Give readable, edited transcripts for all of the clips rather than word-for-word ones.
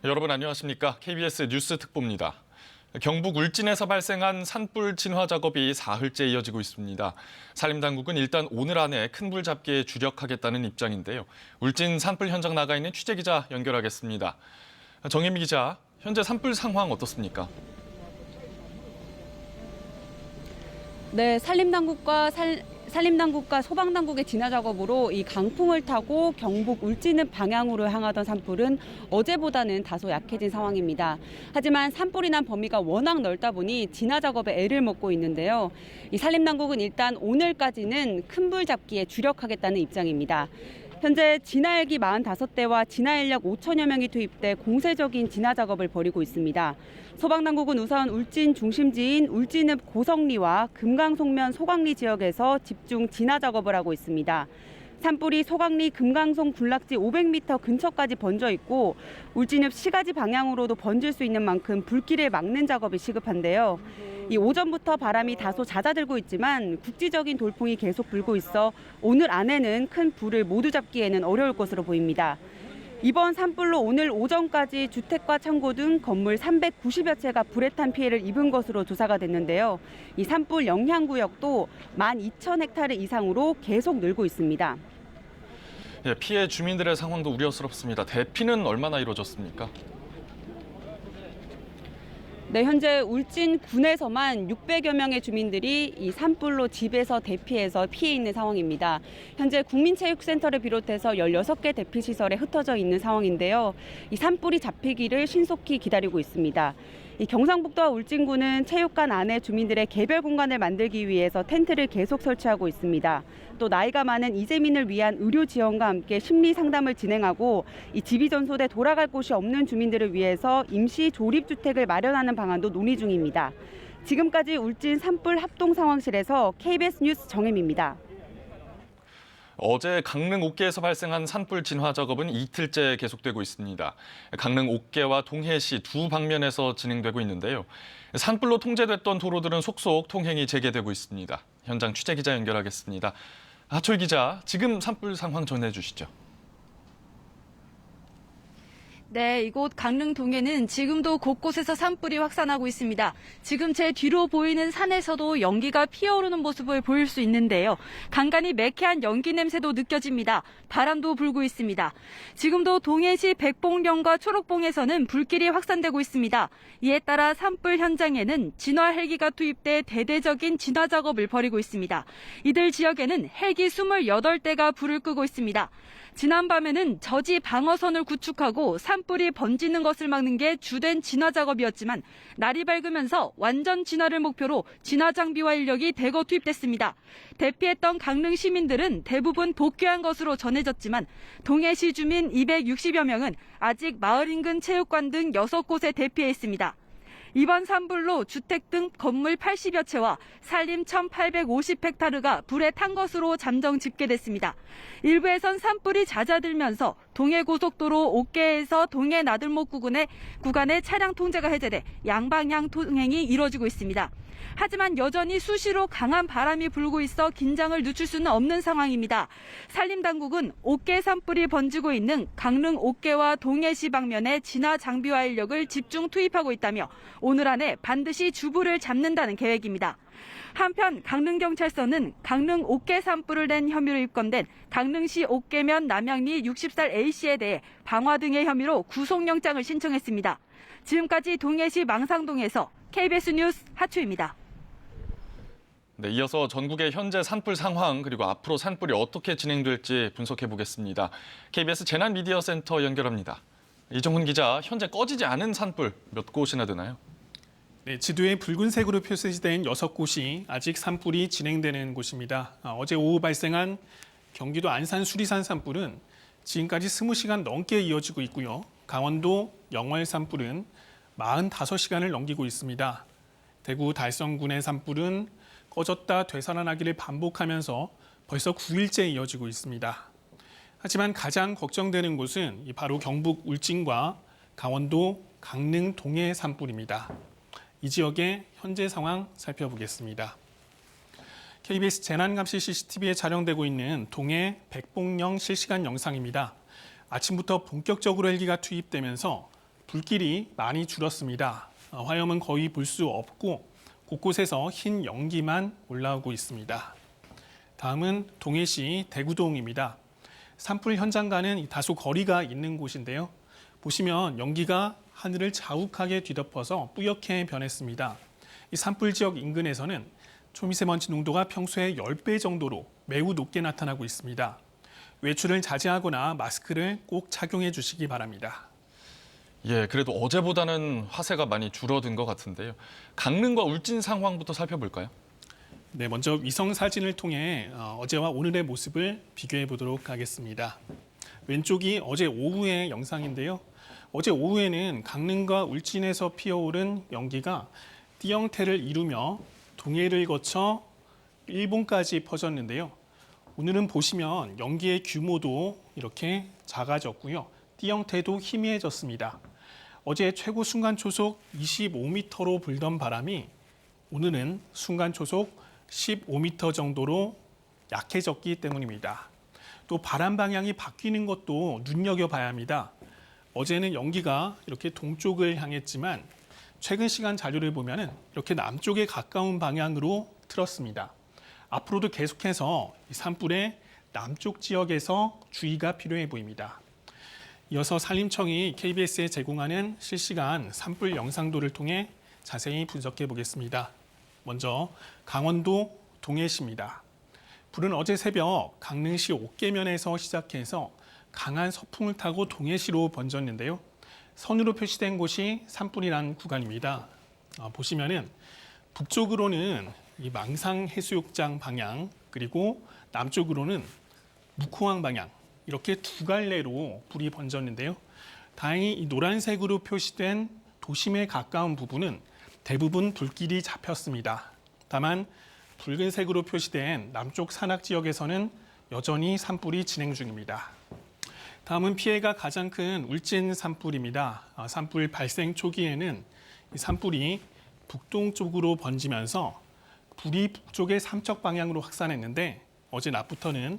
여러분 안녕하십니까? KBS 뉴스 특보입니다. 경북 울진에서 발생한 산불 진화 작업이 사흘째 이어지고 있습니다. 산림당국은 일단 오늘 안에 큰 불 잡기에 주력하겠다는 입장인데요. 울진 산불 현장 나가 있는 취재기자 연결하겠습니다. 정혜미 기자, 현재 산불 상황 어떻습니까? 네, 산림당국과 소방당국의 진화 작업으로 이 강풍을 타고 경북 울진 방향으로 향하던 산불은 어제보다는 다소 약해진 상황입니다. 하지만 산불이 난 범위가 워낙 넓다 보니 진화 작업에 애를 먹고 있는데요. 이 산림당국은 일단 오늘까지는 큰 불 잡기에 주력하겠다는 입장입니다. 현재 진화헬기 45대와 진화인력 5천여 명이 투입돼 공세적인 진화 작업을 벌이고 있습니다. 소방당국은 우선 울진 중심지인 울진읍 고성리와 금강송면 소강리 지역에서 집중 진화 작업을 하고 있습니다. 산불이 소강리 금강송 군락지 500m 근처까지 번져 있고 울진읍 시가지 방향으로도 번질 수 있는 만큼 불길을 막는 작업이 시급한데요. 이 오전부터 바람이 다소 잦아들고 있지만 국지적인 돌풍이 계속 불고 있어 오늘 안에는 큰 불을 모두 잡기에는 어려울 것으로 보입니다. 이번 산불로 오늘 오전까지 주택과 창고 등 건물 390여 채가 불에 탄 피해를 입은 것으로 조사가 됐는데요. 이 산불 영향구역도 12,000헥타르 이상으로 계속 늘고 있습니다. 피해 주민들의 상황도 우려스럽습니다. 대피는 얼마나 이루어졌습니까? 네, 현재 울진 군에서만 600여 명의 주민들이 이 산불로 집에서 대피해서 피해 있는 상황입니다. 현재 국민체육센터를 비롯해서 16개 대피시설에 흩어져 있는 상황인데요. 이 산불이 잡히기를 신속히 기다리고 있습니다. 이 경상북도와 울진군은 체육관 안에 주민들의 개별 공간을 만들기 위해서 텐트를 계속 설치하고 있습니다. 또 나이가 많은 이재민을 위한 의료 지원과 함께 심리 상담을 진행하고 이 집이 전소돼 돌아갈 곳이 없는 주민들을 위해서 임시 조립주택을 마련하는 방안도 논의 중입니다. 지금까지 울진 산불 합동 상황실에서 KBS 뉴스 정혜미입니다. 어제 강릉 옥계에서 발생한 산불 진화 작업은 이틀째 계속되고 있습니다. 강릉 옥계와 동해시 두 방면에서 진행되고 있는데요. 산불로 통제됐던 도로들은 속속 통행이 재개되고 있습니다. 현장 취재기자 연결하겠습니다. 하철 기자, 지금 산불 상황 전해주시죠. 네, 이곳 강릉 동해는 지금도 곳곳에서 산불이 확산하고 있습니다. 지금 제 뒤로 보이는 산에서도 연기가 피어오르는 모습을 보일 수 있는데요. 간간히 매캐한 연기 냄새도 느껴집니다. 바람도 불고 있습니다. 지금도 동해시 백봉령과 초록봉에서는 불길이 확산되고 있습니다. 이에 따라 산불 현장에는 진화 헬기가 투입돼 대대적인 진화 작업을 벌이고 있습니다. 이들 지역에는 헬기 28대가 불을 끄고 있습니다. 지난밤에는 저지 방어선을 구축하고 산불이 번지는 것을 막는 게 주된 진화 작업이었지만 날이 밝으면서 완전 진화를 목표로 진화 장비와 인력이 대거 투입됐습니다. 대피했던 강릉 시민들은 대부분 복귀한 것으로 전해졌지만 동해시 주민 260여 명은 아직 마을 인근 체육관 등 6곳에 대피해 있습니다. 이번 산불로 주택 등 건물 80여 채와 산림 1,850헥타르가 불에 탄 것으로 잠정 집계됐습니다. 일부에선 산불이 잦아들면서 동해고속도로 옥계에서 동해 나들목 구간에 차량 통제가 해제돼 양방향 통행이 이뤄지고 있습니다. 하지만 여전히 수시로 강한 바람이 불고 있어 긴장을 늦출 수는 없는 상황입니다. 산림당국은 옥계 산불이 번지고 있는 강릉 옥계와 동해시 방면에 진화 장비와 인력을 집중 투입하고 있다며 오늘 안에 반드시 주불을 잡는다는 계획입니다. 한편 강릉경찰서는 강릉 옥계 산불을 낸 혐의로 입건된 강릉시 옥계면 남양리 60살 A씨에 대해 방화 등의 혐의로 구속영장을 신청했습니다. 지금까지 동해시 망상동에서 KBS 뉴스 하추입니다. 네, 이어서 전국의 현재 산불 상황 그리고 앞으로 산불이 어떻게 진행될지 분석해 보겠습니다. KBS 재난미디어센터 연결합니다. 이종훈 기자, 현재 꺼지지 않은 산불 몇 곳이나 되나요? 네, 지도에 붉은색으로 표시된 6곳이 아직 산불이 진행되는 곳입니다. 어제 오후 발생한 경기도 안산 수리산 산불은 지금까지 20시간 넘게 이어지고 있고요. 강원도 영월 산불은 45시간을 넘기고 있습니다. 대구 달성군의 산불은 꺼졌다 되살아나기를 반복하면서 벌써 9일째 이어지고 있습니다. 하지만 가장 걱정되는 곳은 바로 경북 울진과 강원도 강릉 동해 산불입니다. 이 지역의 현재 상황 살펴보겠습니다. KBS 재난감시 CCTV에 촬영되고 있는 동해 백봉령 실시간 영상입니다. 아침부터 본격적으로 헬기가 투입되면서 불길이 많이 줄었습니다. 화염은 거의 볼 수 없고 곳곳에서 흰 연기만 올라오고 있습니다. 다음은 동해시 대구동입니다. 산불 현장과는 다소 거리가 있는 곳인데요. 보시면 연기가 하늘을 자욱하게 뒤덮어서 뿌옇게 변했습니다. 이 산불 지역 인근에서는 초미세먼지 농도가 평소의 10배 정도로 매우 높게 나타나고 있습니다. 외출을 자제하거나 마스크를 꼭 착용해 주시기 바랍니다. 예, 그래도 어제보다는 화세가 많이 줄어든 것 같은데요. 강릉과 울진 상황부터 살펴볼까요? 네, 먼저 위성 사진을 통해 어제와 오늘의 모습을 비교해 보도록 하겠습니다. 왼쪽이 어제 오후의 영상인데요. 어제 오후에는 강릉과 울진에서 피어오른 연기가 띠 형태를 이루며 동해를 거쳐 일본까지 퍼졌는데요. 오늘은 보시면 연기의 규모도 이렇게 작아졌고요. 띠 형태도 희미해졌습니다. 어제 최고 순간 초속 25m로 불던 바람이 오늘은 순간 초속 15m 정도로 약해졌기 때문입니다. 또 바람 방향이 바뀌는 것도 눈여겨봐야 합니다. 어제는 연기가 이렇게 동쪽을 향했지만 최근 시간 자료를 보면 이렇게 남쪽에 가까운 방향으로 틀었습니다. 앞으로도 계속해서 이 산불의 남쪽 지역에서 주의가 필요해 보입니다. 이어서 산림청이 KBS에 제공하는 실시간 산불 영상도를 통해 자세히 분석해 보겠습니다. 먼저 강원도 동해시입니다. 불은 어제 새벽 강릉시 옥계면에서 시작해서 강한 서풍을 타고 동해시로 번졌는데요. 선으로 표시된 곳이 산불이 난 구간입니다. 보시면은 북쪽으로는 이 망상해수욕장 방향, 그리고 남쪽으로는 묵호항 방향, 이렇게 두 갈래로 불이 번졌는데요. 다행히 이 노란색으로 표시된 도심에 가까운 부분은 대부분 불길이 잡혔습니다. 다만 붉은색으로 표시된 남쪽 산악 지역에서는 여전히 산불이 진행 중입니다. 다음은 피해가 가장 큰 울진 산불입니다. 산불 발생 초기에는 이 산불이 북동쪽으로 번지면서 불이 북쪽의 삼척 방향으로 확산했는데 어제 낮부터는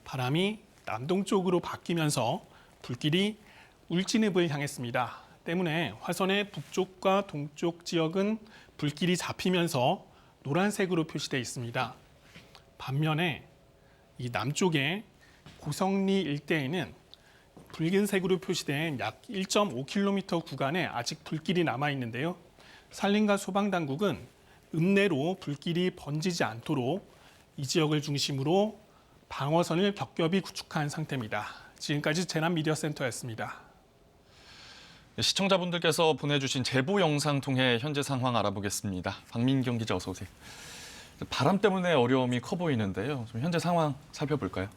바람이 남동쪽으로 바뀌면서 불길이 울진읍을 향했습니다. 때문에 화선의 북쪽과 동쪽 지역은 불길이 잡히면서 노란색으로 표시되어 있습니다. 반면에 이 남쪽의 고성리 일대에는 붉은색으로 표시된 약 1.5km 구간에 아직 불길이 남아 있는데요. 산림과 소방당국은 읍내로 불길이 번지지 않도록 이 지역을 중심으로 방어선을 겹겹이 구축한 상태입니다. 지금까지 재난미디어센터였습니다. 시청자분들께서 보내주신 제보 영상 통해 현재 상황 알아보겠습니다. 박민경 기자 어서 오세요. 바람 때문에 어려움이 커 보이는데요. 좀 현재 상황 살펴볼까요?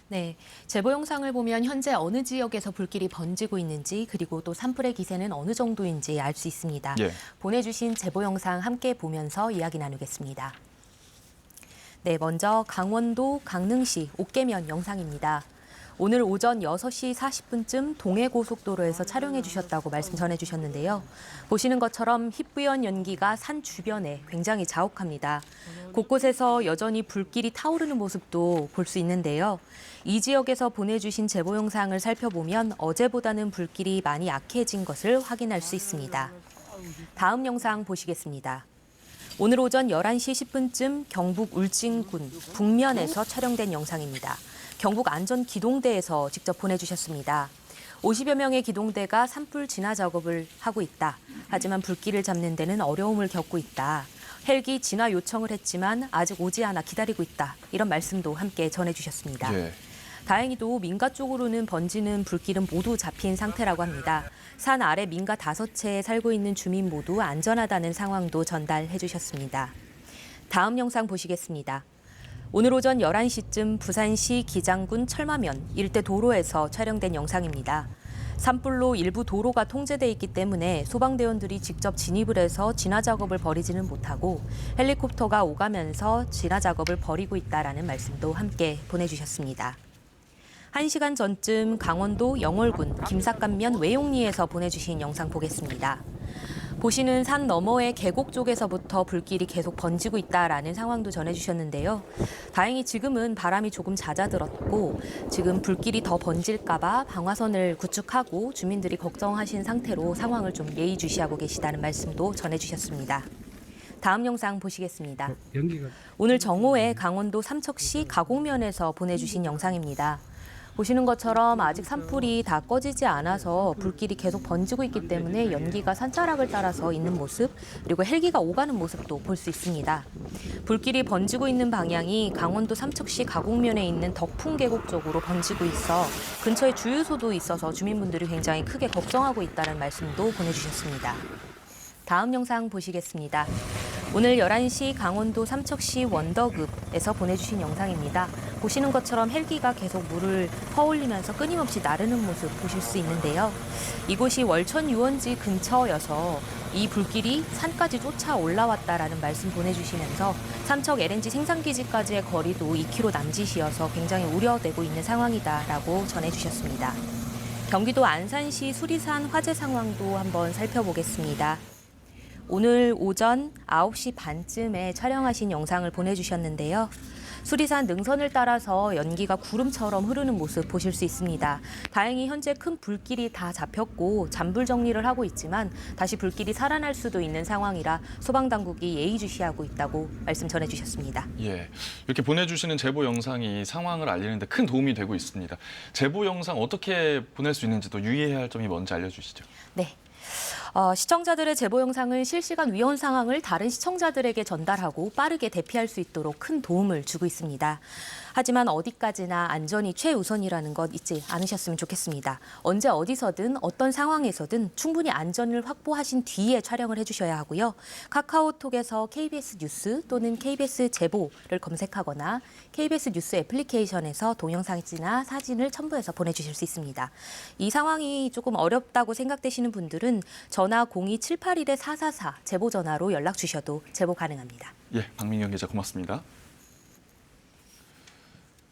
네, 제보 영상을 보면 현재 어느 지역에서 불길이 번지고 있는지 그리고 또 산불의 기세는 어느 정도인지 알 수 있습니다. 예. 보내주신 제보 영상 함께 보면서 이야기 나누겠습니다. 네, 먼저 강원도 강릉시 옥계면 영상입니다. 오늘 오전 6시 40분쯤 동해고속도로에서 촬영해 주셨다고 말씀 전해 주셨는데요. 보시는 것처럼 희뿌연 연기가 산 주변에 굉장히 자욱합니다. 곳곳에서 여전히 불길이 타오르는 모습도 볼 수 있는데요. 이 지역에서 보내주신 제보 영상을 살펴보면 어제보다는 불길이 많이 약해진 것을 확인할 수 있습니다. 다음 영상 보시겠습니다. 오늘 오전 11시 10분쯤 경북 울진군 북면에서 촬영된 영상입니다. 경북 안전기동대에서 직접 보내주셨습니다. 50여 명의 기동대가 산불 진화 작업을 하고 있다. 하지만 불길을 잡는 데는 어려움을 겪고 있다. 헬기 진화 요청을 했지만 아직 오지 않아 기다리고 있다. 이런 말씀도 함께 전해주셨습니다. 예. 다행히도 민가 쪽으로는 번지는 불길은 모두 잡힌 상태라고 합니다. 산 아래 민가 5채에 살고 있는 주민 모두 안전하다는 상황도 전달해 주셨습니다. 다음 영상 보시겠습니다. 오늘 오전 11시쯤 부산시 기장군 철마면 일대 도로에서 촬영된 영상입니다. 산불로 일부 도로가 통제돼 있기 때문에 소방대원들이 직접 진입을 해서 진화 작업을 벌이지는 못하고 헬리콥터가 오가면서 진화 작업을 벌이고 있다라는 말씀도 함께 보내주셨습니다. 1시간 전쯤 강원도 영월군 김삿간면 외용리에서 보내주신 영상 보겠습니다. 보시는 산 너머의 계곡 쪽에서부터 불길이 계속 번지고 있다라는 상황도 전해주셨는데요. 다행히 지금은 바람이 조금 잦아들었고 지금 불길이 더 번질까 봐 방화선을 구축하고 주민들이 걱정하신 상태로 상황을 좀 예의주시하고 계시다는 말씀도 전해주셨습니다. 다음 영상 보시겠습니다. 오늘 정오에 강원도 삼척시 가곡면에서 보내주신 영상입니다. 보시는 것처럼 아직 산불이 다 꺼지지 않아서 불길이 계속 번지고 있기 때문에 연기가 산자락을 따라서 있는 모습, 그리고 헬기가 오가는 모습도 볼 수 있습니다. 불길이 번지고 있는 방향이 강원도 삼척시 가곡면에 있는 덕풍계곡 쪽으로 번지고 있어 근처에 주유소도 있어서 주민분들이 굉장히 크게 걱정하고 있다는 말씀도 보내주셨습니다. 다음 영상 보시겠습니다. 오늘 11시 강원도 삼척시 원더급에서 보내주신 영상입니다. 보시는 것처럼 헬기가 계속 물을 퍼올리면서 끊임없이 나르는 모습 보실 수 있는데요. 이곳이 월천 유원지 근처여서 이 불길이 산까지 쫓아 올라왔다라는 말씀 보내주시면서 삼척 LNG 생산기지까지의 거리도 2km 남짓이어서 굉장히 우려되고 있는 상황이다라고 전해주셨습니다. 경기도 안산시 수리산 화재 상황도 한번 살펴보겠습니다. 오늘 오전 9시 반쯤에 촬영하신 영상을 보내주셨는데요. 수리산 능선을 따라서 연기가 구름처럼 흐르는 모습 보실 수 있습니다. 다행히 현재 큰 불길이 다 잡혔고 잔불 정리를 하고 있지만 다시 불길이 살아날 수도 있는 상황이라 소방당국이 예의주시하고 있다고 말씀 전해주셨습니다. 예, 이렇게 보내주시는 제보 영상이 상황을 알리는 데 큰 도움이 되고 있습니다. 제보 영상 어떻게 보낼 수 있는지도 유의해야 할 점이 뭔지 알려주시죠. 네. 시청자들의 제보 영상은 실시간 위험 상황을 다른 시청자들에게 전달하고 빠르게 대피할 수 있도록 큰 도움을 주고 있습니다. 하지만 어디까지나 안전이 최우선이라는 것 잊지 않으셨으면 좋겠습니다. 언제 어디서든 어떤 상황에서든 충분히 안전을 확보하신 뒤에 촬영을 해주셔야 하고요. 카카오톡에서 KBS 뉴스 또는 KBS 제보를 검색하거나 KBS 뉴스 애플리케이션에서 동영상이나 사진을 첨부해서 보내주실 수 있습니다. 이 상황이 조금 어렵다고 생각되시는 분들은 전화 02781-444 제보 전화로 연락 주셔도 제보 가능합니다. 예, 박민경 기자 고맙습니다.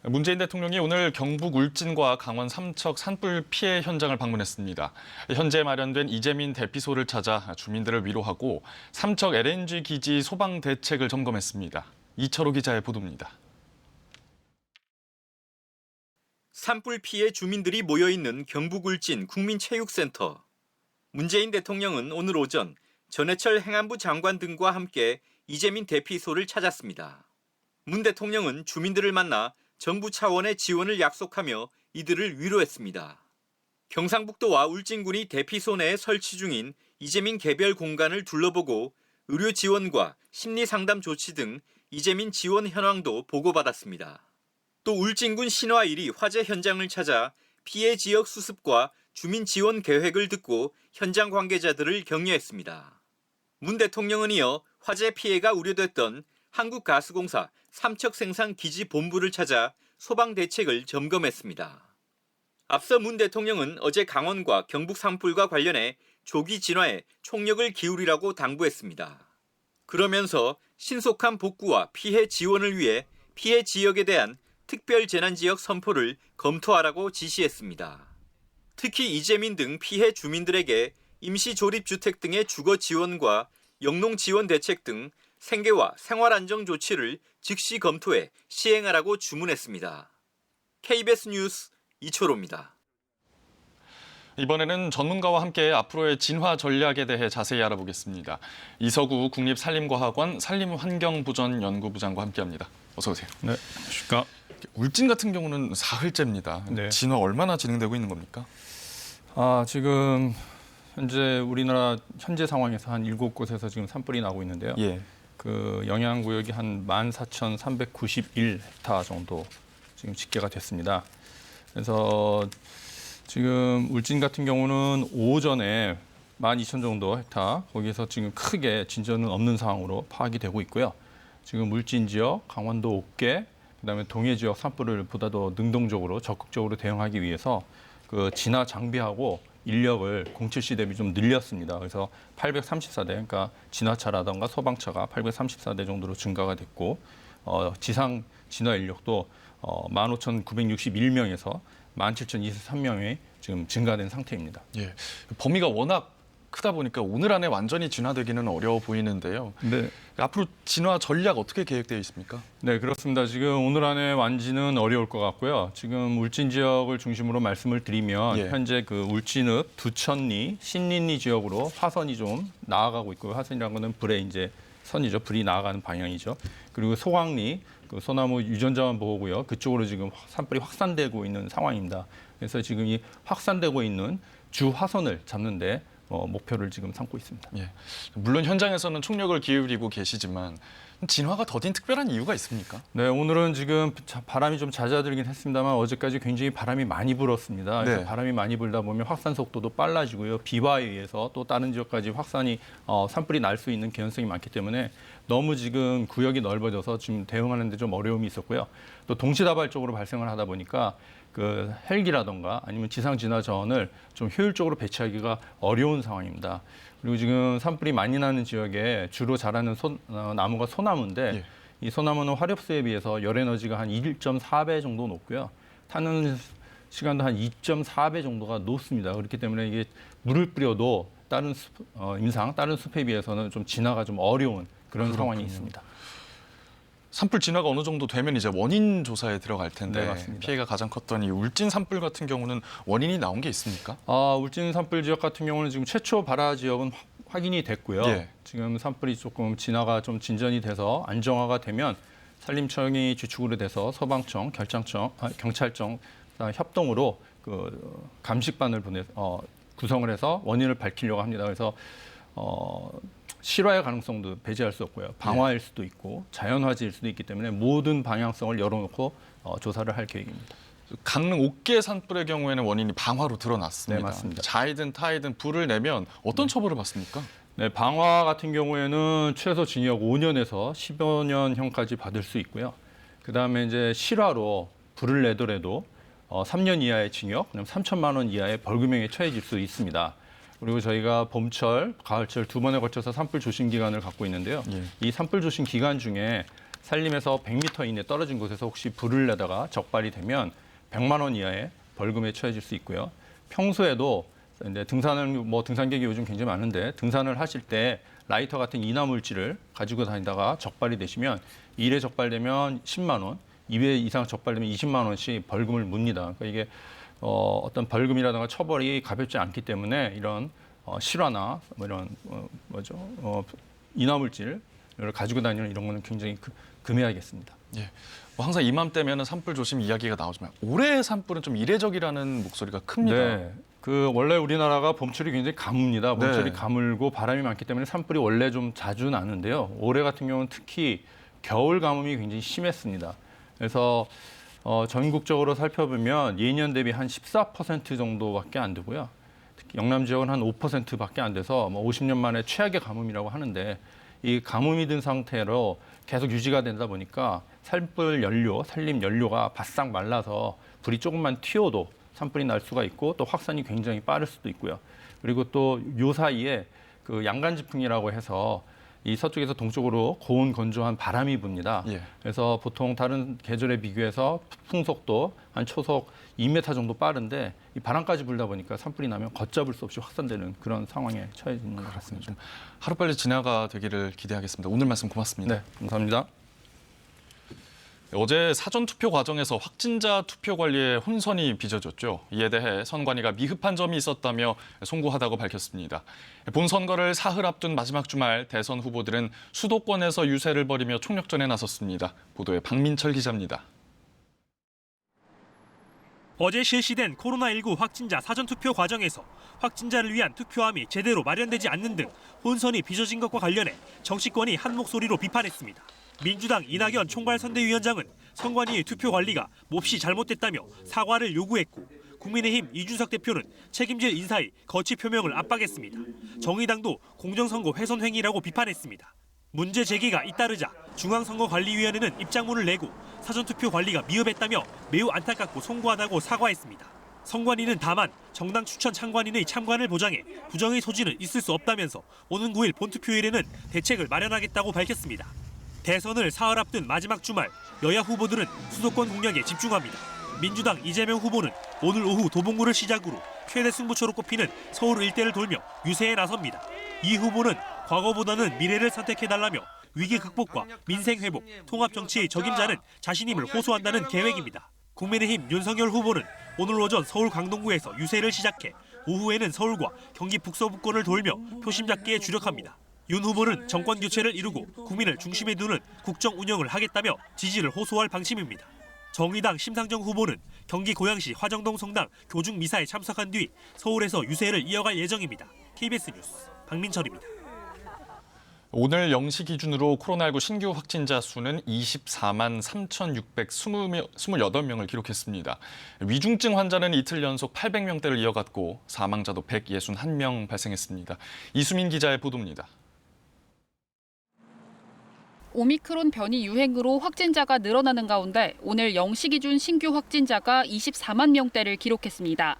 문재인 대통령이 오늘 경북 울진과 강원 삼척 산불 피해 현장을 방문했습니다. 현재 마련된 이재민 대피소를 찾아 주민들을 위로하고 삼척 LNG 기지 소방 대책을 점검했습니다. 이철호 기자의 보도입니다. 산불 피해 주민들이 모여있는 경북 울진 국민체육센터. 문재인 대통령은 오늘 오전 전해철 행안부 장관 등과 함께 이재민 대피소를 찾았습니다. 문 대통령은 주민들을 만나 정부 차원의 지원을 약속하며 이들을 위로했습니다. 경상북도와 울진군이 대피소 내에 설치 중인 이재민 개별 공간을 둘러보고 의료 지원과 심리 상담 조치 등 이재민 지원 현황도 보고받았습니다. 또 울진군 신화1이 화재 현장을 찾아 피해 지역 수습과 주민 지원 계획을 듣고 현장 관계자들을 격려했습니다. 문 대통령은 이어 화재 피해가 우려됐던 한국가스공사 삼척생산기지본부를 찾아 소방 대책을 점검했습니다. 앞서 문 대통령은 어제 강원과 경북 산불과 관련해 조기 진화에 총력을 기울이라고 당부했습니다. 그러면서 신속한 복구와 피해 지원을 위해 피해 지역에 대한 특별재난지역 선포를 검토하라고 지시했습니다. 특히 이재민 등 피해 주민들에게 임시조립주택 등의 주거 지원과 영농 지원 대책 등 생계와 생활안정 조치를 즉시 검토해 시행하라고 주문했습니다. KBS 뉴스 이철호입니다. 이번에는 전문가와 함께 앞으로의 진화 전략에 대해 자세히 알아보겠습니다. 이서구 국립산림과학원 산림환경보전연구부장과 함께합니다. 어서 오세요. 네, 안녕하십니까. 울진 같은 경우는 사흘째입니다. 네. 진화 얼마나 진행되고 있는 겁니까? 지금 현재 우리나라 현재 상황에서 한 7곳에서 지금 산불이 나고 있는데요. 예. 그 영향 구역이 한 14,391헥타 정도 지금 집계가 됐습니다. 그래서 지금 울진 같은 경우는 오전에 12,000 정도 헥타 거기에서 지금 크게 진전은 없는 상황으로 파악이 되고 있고요. 지금 울진 지역, 강원도 옥계, 그다음에 동해 지역 산불을 보다 더 능동적으로 적극적으로 대응하기 위해서 그 진화 장비하고 인력을 07시 대비 좀 늘렸습니다. 그래서 834대, 그러니까 진화차라던가 소방차가 834대 정도로 증가가 됐고 지상 진화 인력도 15,961명에서 17,023명이 지금 증가된 상태입니다. 예. 범위가 워낙 크다 보니까 오늘 안에 완전히 진화되기는 어려워 보이는데요. 네. 앞으로 진화 전략 어떻게 계획되어 있습니까? 네, 그렇습니다. 지금 오늘 안에 완지는 어려울 것 같고요. 지금 울진 지역을 중심으로 말씀을 드리면 예. 현재 그 울진읍, 두천리, 신린리 지역으로 화선이 좀 나아가고 있고요. 화선이라는 거는 불의 이제 선이죠. 불이 나아가는 방향이죠. 그리고 소강리, 그 소나무 유전자원 보호구역 그쪽으로 지금 산불이 확산되고 있는 상황입니다. 그래서 지금 이 확산되고 있는 주 화선을 잡는데 목표를 지금 삼고 있습니다. 예. 물론 현장에서는 총력을 기울이고 계시지만 진화가 더딘 특별한 이유가 있습니까? 네, 오늘은 지금 바람이 좀 잦아들긴 했습니다만 어제까지 굉장히 바람이 많이 불었습니다. 그래서 네. 바람이 많이 불다 보면 확산 속도도 빨라지고요. 비바에 의해서 또 다른 지역까지 확산이 산불이 날 수 있는 개연성이 많기 때문에 너무 지금 구역이 넓어져서 지금 대응하는 데 좀 어려움이 있었고요. 또 동시다발적으로 발생을 하다 보니까 그 헬기라던가 아니면 지상 진화 자원을 좀 효율적으로 배치하기가 어려운 상황입니다. 그리고 지금 산불이 많이 나는 지역에 주로 자라는 나무가 소나무인데 예. 이 소나무는 화력수에 비해서 열 에너지가 한 1.4배 정도 높고요. 타는 시간도 한 2.4배 정도가 높습니다. 그렇기 때문에 이게 물을 뿌려도 다른 다른 숲에 비해서는 좀 진화가 좀 어려운 그런 상황이 있습니다. 산불 진화가 어느 정도 되면 이제 원인 조사에 들어갈 텐데 네, 맞습니다. 피해가 가장 컸던 이 울진 산불 같은 경우는 원인이 나온 게 있습니까? 울진 산불 지역 같은 경우는 지금 최초 발화 지역은 확인이 됐고요. 예. 지금 산불이 조금 진화가 좀 진전이 돼서 안정화가 되면 산림청이 주축으로 돼서 소방청, 경찰청 협동으로 그 감식반을 구성을 해서 원인을 밝히려고 합니다. 그래서 실화의 가능성도 배제할 수 없고요. 방화일 수도 있고 자연화재일 수도 있기 때문에 모든 방향성을 열어놓고 조사를 할 계획입니다. 강릉 옥계 산불의 경우에는 원인이 방화로 드러났습니다. 네, 맞습니다. 자이든 타이든 불을 내면 어떤 처벌을 받습니까? 네, 방화 같은 경우에는 최소 징역 5년에서 15년형까지 받을 수 있고요. 그다음에 이제 실화로 불을 내더라도 3년 이하의 징역, 그다음 3천만 원 이하의 벌금형에 처해질 수 있습니다. 그리고 저희가 봄철, 가을철 두 번에 걸쳐서 산불 조심 기간을 갖고 있는데요. 예. 이 산불 조심 기간 중에 산림에서 100m 이내 떨어진 곳에서 혹시 불을 내다가 적발이 되면 100만 원 이하의 벌금에 처해질 수 있고요. 평소에도 이제 등산객이 요즘 굉장히 많은데 등산을 하실 때 라이터 같은 인화 물질을 가지고 다니다가 적발이 되시면 1회 적발되면 10만 원, 2회 이상 적발되면 20만 원씩 벌금을 묻니다. 그러니까 이게 어떤 벌금이라든가 처벌이 가볍지 않기 때문에 이런 실화나 이런 인화 물질을 가지고 다니는 이런 거는 굉장히 금해야겠습니다. 예. 항상 이맘때면 산불 조심 이야기가 나오지만 올해의 산불은 좀 이례적이라는 목소리가 큽니다. 네. 원래 우리나라가 봄철이 굉장히 가뭅니다. 봄철이 네. 가물고 바람이 많기 때문에 산불이 원래 좀 자주 나는데요. 올해 같은 경우는 특히 겨울 가뭄이 굉장히 심했습니다. 그래서 전국적으로 살펴보면 예년 대비 한 14% 정도밖에 안 되고요. 특히 영남 지역은 한 5%밖에 안 돼서 50년 만에 최악의 가뭄이라고 하는데 이 가뭄이 든 상태로 계속 유지가 되다 보니까 산불 연료, 산림 연료가 바싹 말라서 불이 조금만 튀어도 산불이 날 수가 있고 또 확산이 굉장히 빠를 수도 있고요. 그리고 또 요 사이에 그 양간지풍이라고 해서 이 서쪽에서 동쪽으로 고온 건조한 바람이 붑니다. 예. 그래서 보통 다른 계절에 비교해서 풍속도 한 초속 2m 정도 빠른데 이 바람까지 불다 보니까 산불이 나면 걷잡을 수 없이 확산되는 그런 상황에 처해 있는 것 같습니다. 좀 하루빨리 진화가 되기를 기대하겠습니다. 오늘 말씀 고맙습니다. 네, 감사합니다. 어제 사전투표 과정에서 확진자 투표 관리에 혼선이 빚어졌죠. 이에 대해 선관위가 미흡한 점이 있었다며 송구하다고 밝혔습니다. 본선거를 사흘 앞둔 마지막 주말 대선 후보들은 수도권에서 유세를 벌이며 총력전에 나섰습니다. 보도에 박민철 기자입니다. 어제 실시된 코로나19 확진자 사전투표 과정에서 확진자를 위한 투표함이 제대로 마련되지 않는 등 혼선이 빚어진 것과 관련해 정치권이 한 목소리로 비판했습니다. 민주당 이낙연 총괄선대위원장은 선관위의 투표 관리가 몹시 잘못됐다며 사과를 요구했고 국민의힘 이준석 대표는 책임질 인사의 거취 표명을 압박했습니다. 정의당도 공정선거 훼손 행위라고 비판했습니다. 문제 제기가 잇따르자 중앙선거관리위원회는 입장문을 내고 사전투표 관리가 미흡했다며 매우 안타깝고 송구하다고 사과했습니다. 선관위는 다만 정당 추천 참관인의 참관을 보장해 부정의 소지는 있을 수 없다면서 오는 9일 본투표일에는 대책을 마련하겠다고 밝혔습니다. 대선을 사흘 앞둔 마지막 주말 여야 후보들은 수도권 공략에 집중합니다. 민주당 이재명 후보는 오늘 오후 도봉구를 시작으로 최대 승부처로 꼽히는 서울 일대를 돌며 유세에 나섭니다. 이 후보는 과거보다는 미래를 선택해달라며 위기 극복과 민생 회복, 통합 정치의 적임자는 자신임을 호소한다는 계획입니다. 국민의힘 윤석열 후보는 오늘 오전 서울 강동구에서 유세를 시작해 오후에는 서울과 경기 북서부권을 돌며 표심 잡기에 주력합니다. 윤 후보는 정권 교체를 이루고 국민을 중심에 두는 국정 운영을 하겠다며 지지를 호소할 방침입니다. 정의당 심상정 후보는 경기 고양시 화정동 성당 교중 미사에 참석한 뒤 서울에서 유세를 이어갈 예정입니다. KBS 뉴스 박민철입니다. 오늘 0시 기준으로 코로나19 신규 확진자 수는 24만 3,628명을 기록했습니다. 위중증 환자는 이틀 연속 800명대를 이어갔고 사망자도 161명 발생했습니다. 이수민 기자의 보도입니다. 오미크론 변이 유행으로 확진자가 늘어나는 가운데 오늘 0시 기준 신규 확진자가 24만 명대를 기록했습니다.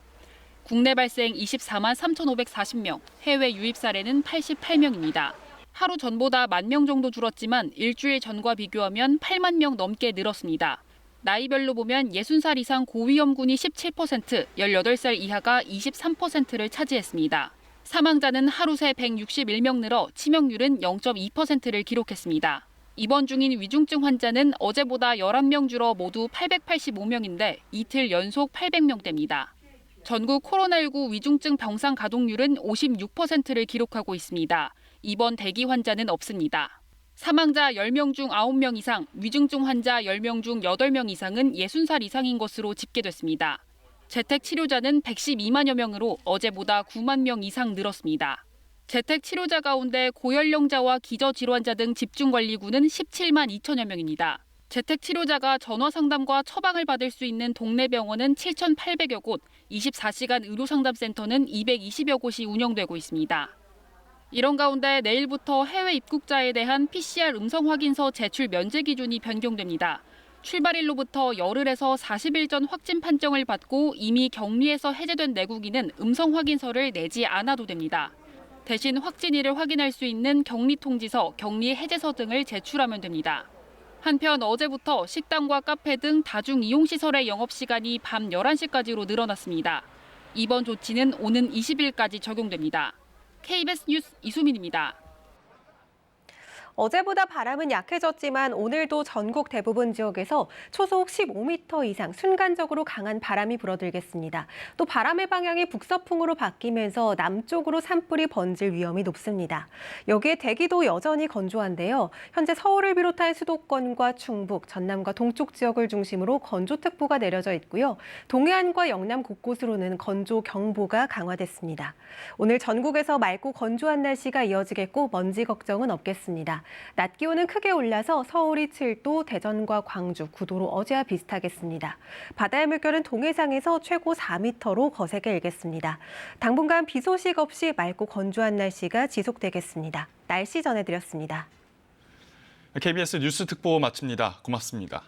국내 발생 24만 3,540명, 해외 유입 사례는 88명입니다. 하루 전보다 1만 명 정도 줄었지만 일주일 전과 비교하면 8만 명 넘게 늘었습니다. 나이별로 보면 60살 이상 고위험군이 17%, 18살 이하가 23%를 차지했습니다. 사망자는 하루 새 161명 늘어 치명률은 0.2%를 기록했습니다. 입원 중인 위중증 환자는 어제보다 11명 줄어 모두 885명인데 이틀 연속 800명대입니다. 전국 코로나19 위중증 병상 가동률은 56%를 기록하고 있습니다. 입원 대기 환자는 없습니다. 사망자 10명 중 9명 이상, 위중증 환자 10명 중 8명 이상은 60살 이상인 것으로 집계됐습니다. 재택 치료자는 112만여 명으로 어제보다 9만 명 이상 늘었습니다. 재택 치료자 가운데 고연령자와 기저질환자 등 집중관리군은 17만 2천여 명입니다. 재택 치료자가 전화 상담과 처방을 받을 수 있는 동네 병원은 7,800여 곳, 24시간 의료상담센터는 220여 곳이 운영되고 있습니다. 이런 가운데 내일부터 해외 입국자에 대한 PCR 음성 확인서 제출 면제 기준이 변경됩니다. 출발일로부터 열흘에서 40일 전 확진 판정을 받고 이미 격리에서 해제된 내국인은 음성 확인서를 내지 않아도 됩니다. 대신 확진일을 확인할 수 있는 격리 통지서, 격리 해제서 등을 제출하면 됩니다. 한편 어제부터 식당과 카페 등 다중 이용시설의 영업시간이 밤 11시까지로 늘어났습니다. 이번 조치는 오는 20일까지 적용됩니다. KBS 뉴스 이수민입니다. 어제보다 바람은 약해졌지만 오늘도 전국 대부분 지역에서 초속 15m 이상 순간적으로 강한 바람이 불어들겠습니다. 또 바람의 방향이 북서풍으로 바뀌면서 남쪽으로 산불이 번질 위험이 높습니다. 여기에 대기도 여전히 건조한데요. 현재 서울을 비롯한 수도권과 충북, 전남과 동쪽 지역을 중심으로 건조특보가 내려져 있고요. 동해안과 영남 곳곳으로는 건조경보가 강화됐습니다. 오늘 전국에서 맑고 건조한 날씨가 이어지겠고 먼지 걱정은 없겠습니다. 낮 기온은 크게 올라서 서울이 7도, 대전과 광주 9도로 어제와 비슷하겠습니다. 바다의 물결은 동해상에서 최고 4m로 거세게 일겠습니다. 당분간 비 소식 없이 맑고 건조한 날씨가 지속되겠습니다. 날씨 전해드렸습니다. KBS 뉴스 특보 마칩니다. 고맙습니다.